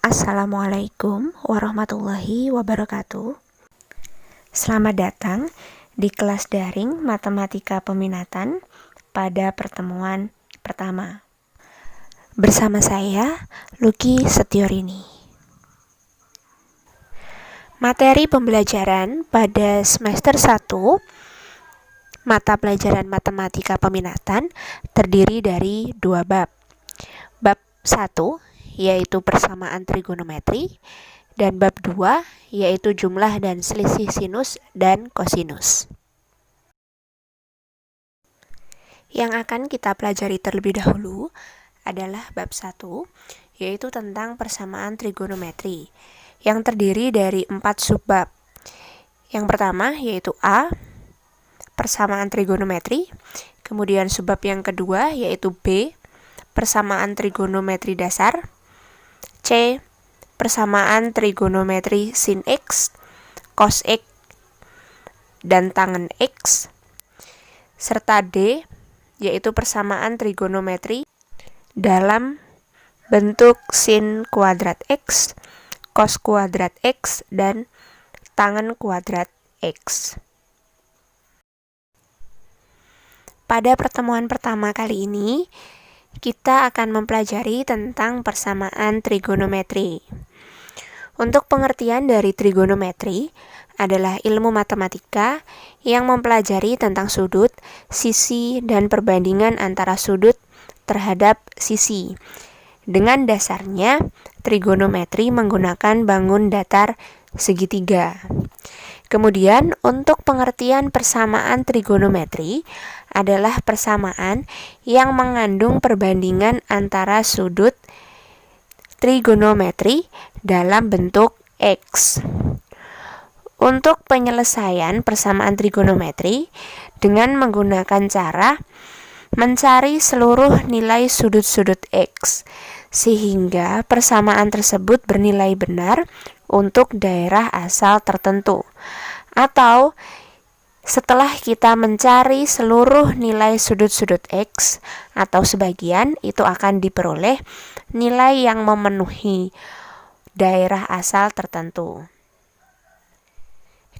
Assalamualaikum warahmatullahi wabarakatuh. Selamat datang di kelas daring Matematika Peminatan pada pertemuan pertama. Bersama saya, Lucky Setiorini. Materi pembelajaran pada semester 1 mata pelajaran Matematika Peminatan terdiri dari 2 bab. Bab 1 yaitu persamaan trigonometri, dan bab 2 yaitu jumlah dan selisih sinus dan kosinus. Yang akan kita pelajari terlebih dahulu adalah bab 1, yaitu tentang persamaan trigonometri, yang terdiri dari 4 subbab. Yang pertama yaitu A, persamaan trigonometri, kemudian subbab yang kedua yaitu B, persamaan trigonometri dasar, C, persamaan trigonometri sin X, cos X, dan tangen X, serta D, yaitu persamaan trigonometri dalam bentuk sin kuadrat X, cos kuadrat X, dan tangen kuadrat X. Pada pertemuan pertama kali ini, kita akan mempelajari tentang persamaan trigonometri. Untuk pengertian dari trigonometri adalah ilmu matematika yang mempelajari tentang sudut, sisi, dan perbandingan antara sudut terhadap sisi. Dengan dasarnya, trigonometri menggunakan bangun datar segitiga. Kemudian, untuk pengertian persamaan trigonometri adalah persamaan yang mengandung perbandingan antara sudut trigonometri dalam bentuk X. Untuk penyelesaian persamaan trigonometri dengan menggunakan cara mencari seluruh nilai sudut-sudut X, sehingga persamaan tersebut bernilai benar untuk daerah asal tertentu. Atau setelah kita mencari seluruh nilai sudut-sudut X atau sebagian, itu akan diperoleh nilai yang memenuhi daerah asal tertentu.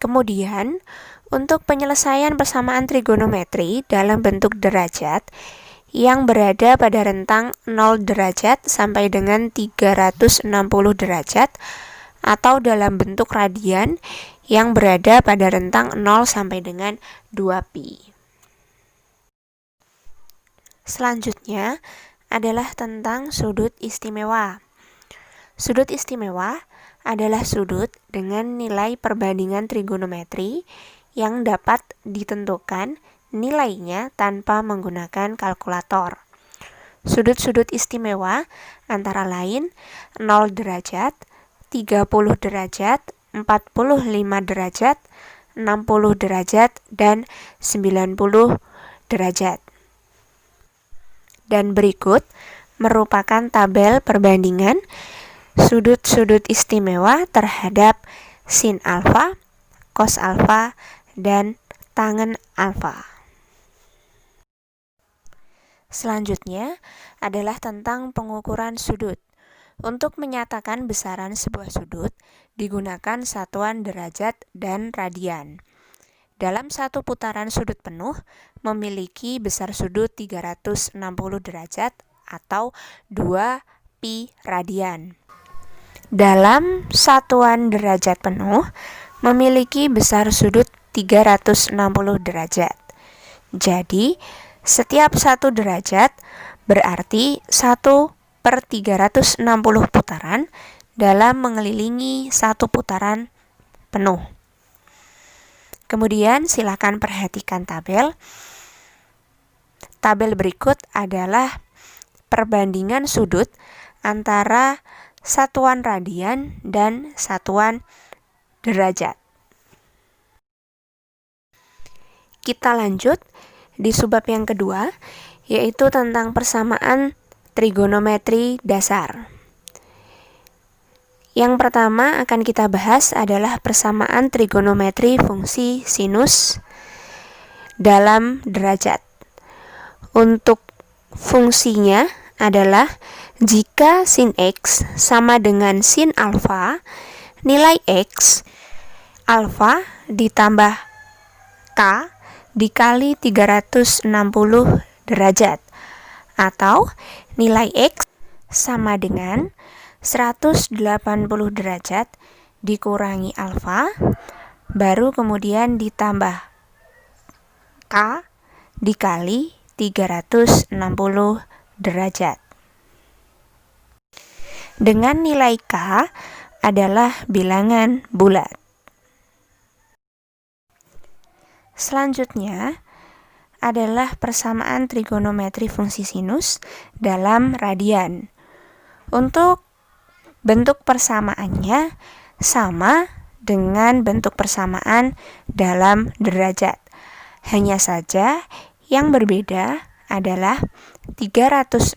Kemudian, untuk penyelesaian persamaan trigonometri dalam bentuk derajat yang berada pada rentang 0 derajat sampai dengan 360 derajat, atau dalam bentuk radian yang berada pada rentang 0 sampai dengan 2pi. Selanjutnya adalah tentang sudut istimewa. Sudut istimewa adalah sudut dengan nilai perbandingan trigonometri yang dapat ditentukan nilainya tanpa menggunakan kalkulator. Sudut-sudut istimewa antara lain 0 derajat, 30 derajat, 45 derajat, 60 derajat, dan 90 derajat. Dan berikut merupakan tabel perbandingan sudut-sudut istimewa terhadap sin alfa, cos alfa, dan tangen alfa. Selanjutnya adalah tentang pengukuran sudut. Untuk menyatakan besaran sebuah sudut, digunakan satuan derajat dan radian. Dalam satu putaran sudut penuh, memiliki besar sudut 360 derajat atau 2pi radian. Dalam satuan derajat penuh, memiliki besar sudut 360 derajat. Jadi, setiap 1 derajat berarti 1/360 putaran dalam mengelilingi 1 putaran penuh. Kemudian silakan perhatikan tabel. Tabel berikut adalah perbandingan sudut antara satuan radian dan satuan derajat. Kita lanjut di subbab yang kedua, yaitu tentang persamaan trigonometri dasar. Yang pertama akan kita bahas adalah persamaan trigonometri fungsi sinus dalam derajat. Untuk fungsinya adalah jika sin X sama dengan sin alfa, nilai X alfa ditambah K dikali 360 derajat, atau nilai X sama dengan 180 derajat dikurangi alfa, baru kemudian ditambah K dikali 360 derajat. Dengan nilai K adalah bilangan bulat. Selanjutnya adalah persamaan trigonometri fungsi sinus dalam radian. Untuk bentuk persamaannya sama dengan bentuk persamaan dalam derajat. Hanya saja yang berbeda adalah 360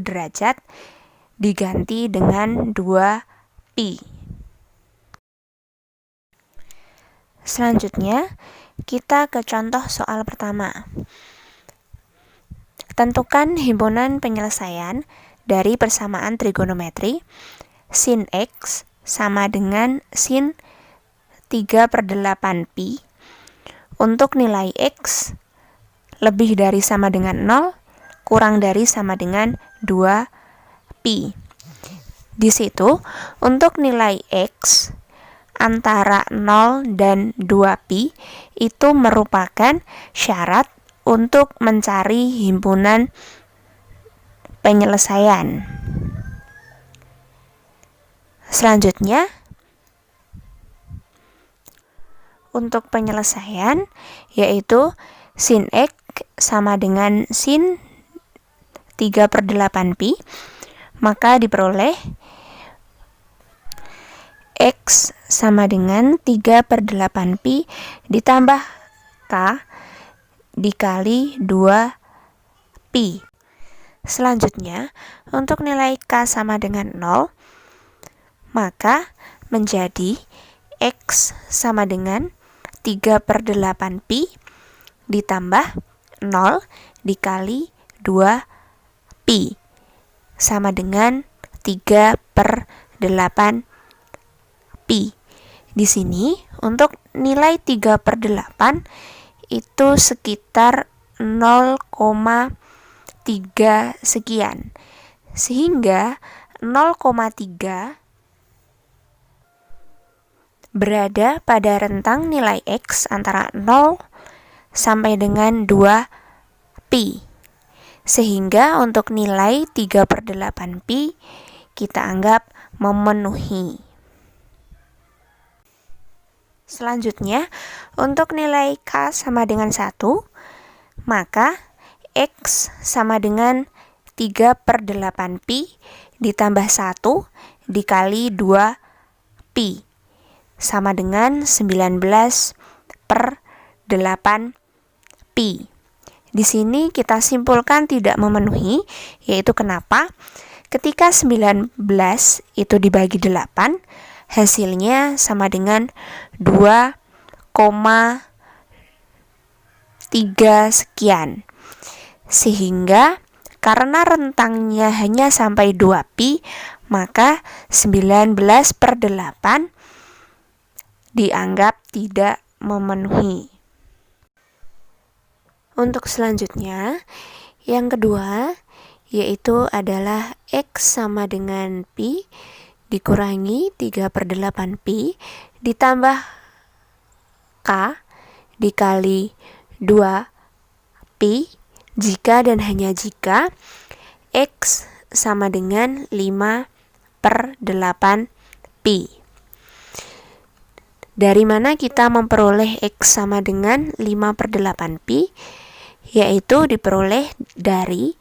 derajat diganti dengan 2pi. Selanjutnya, kita ke contoh soal pertama. Tentukan himpunan penyelesaian dari persamaan trigonometri sin X sama dengan sin 3/8pi untuk nilai X lebih dari sama dengan 0, kurang dari sama dengan 2pi. Di situ, untuk nilai X antara 0 dan 2pi itu merupakan syarat untuk mencari himpunan penyelesaian. Selanjutnya, untuk penyelesaian yaitu sin X sama dengan sin 3/8pi, maka diperoleh X sama dengan 3/8pi ditambah K dikali 2pi. Selanjutnya, untuk nilai K sama dengan 0, maka menjadi X sama dengan 3/8pi ditambah 0 dikali 2pi sama dengan 3/8pi. Di sini untuk nilai 3/8 itu sekitar 0,3 sekian. Sehingga 0,3 berada pada rentang nilai X antara 0 sampai dengan 2pi. Sehingga untuk nilai 3/8pi kita anggap memenuhi. Selanjutnya, untuk nilai K sama dengan 1, maka X sama dengan 3/8pi ditambah 1 dikali 2pi sama dengan 19/8pi. Di sini kita simpulkan tidak memenuhi, yaitu kenapa? Ketika 19 itu dibagi 8, hasilnya sama dengan 2,3 sekian. Sehingga karena rentangnya hanya sampai 2pi, maka 19/8 dianggap tidak memenuhi. Untuk selanjutnya, yang kedua, yaitu adalah X sama dengan pi dikurangi 3/8pi ditambah K dikali 2pi jika dan hanya jika X sama dengan 5/8pi. Dari mana kita memperoleh X sama dengan 5/8pi? Yaitu diperoleh dari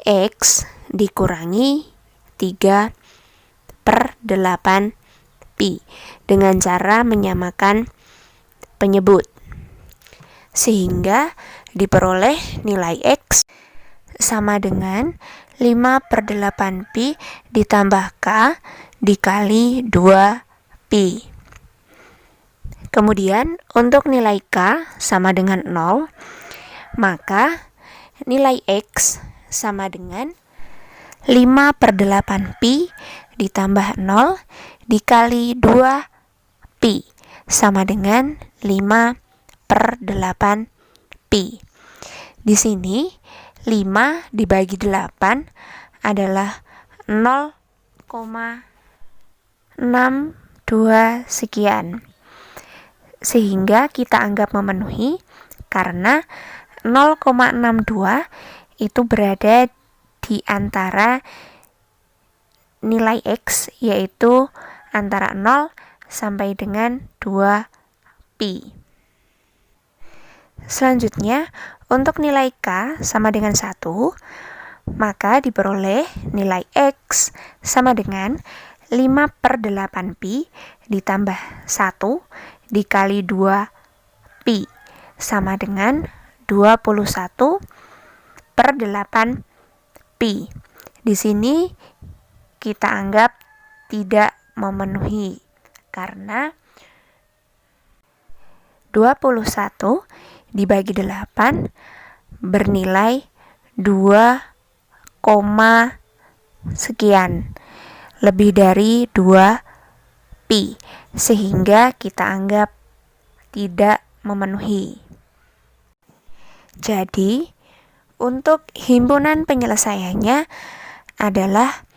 X dikurangi 3/8pi dengan cara menyamakan penyebut. Sehingga diperoleh nilai X sama dengan 5/8pi ditambah K dikali 2pi. Kemudian untuk nilai K sama dengan 0, maka nilai X sama dengan 5/8 pi ditambah 0 dikali 2 pi sama dengan 5/8 pi. Di sini 5 dibagi 8 adalah 0,62 sekian. Sehingga kita anggap memenuhi karena 0,62 itu berada di antara nilai X, yaitu antara 0 sampai dengan 2 pi. Selanjutnya, untuk nilai K sama dengan 1, maka diperoleh nilai X sama dengan 5/8 pi ditambah 1 dikali 2 pi sama dengan 21/8 pi. Di sini kita anggap tidak memenuhi karena 21 dibagi 8 bernilai 2, sekian, lebih dari 2 pi, sehingga kita anggap tidak memenuhi. Jadi, untuk himpunan penyelesaiannya adalah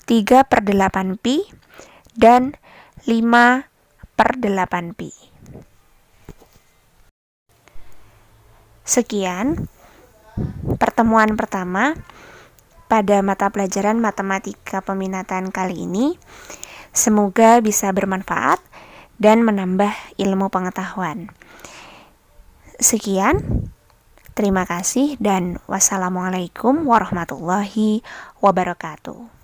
3/8 pi dan 5/8 pi. Sekian pertemuan pertama pada mata pelajaran matematika peminatan kali ini. Semoga bisa bermanfaat dan menambah ilmu pengetahuan. Sekian, terima kasih dan wassalamualaikum warahmatullahi wabarakatuh.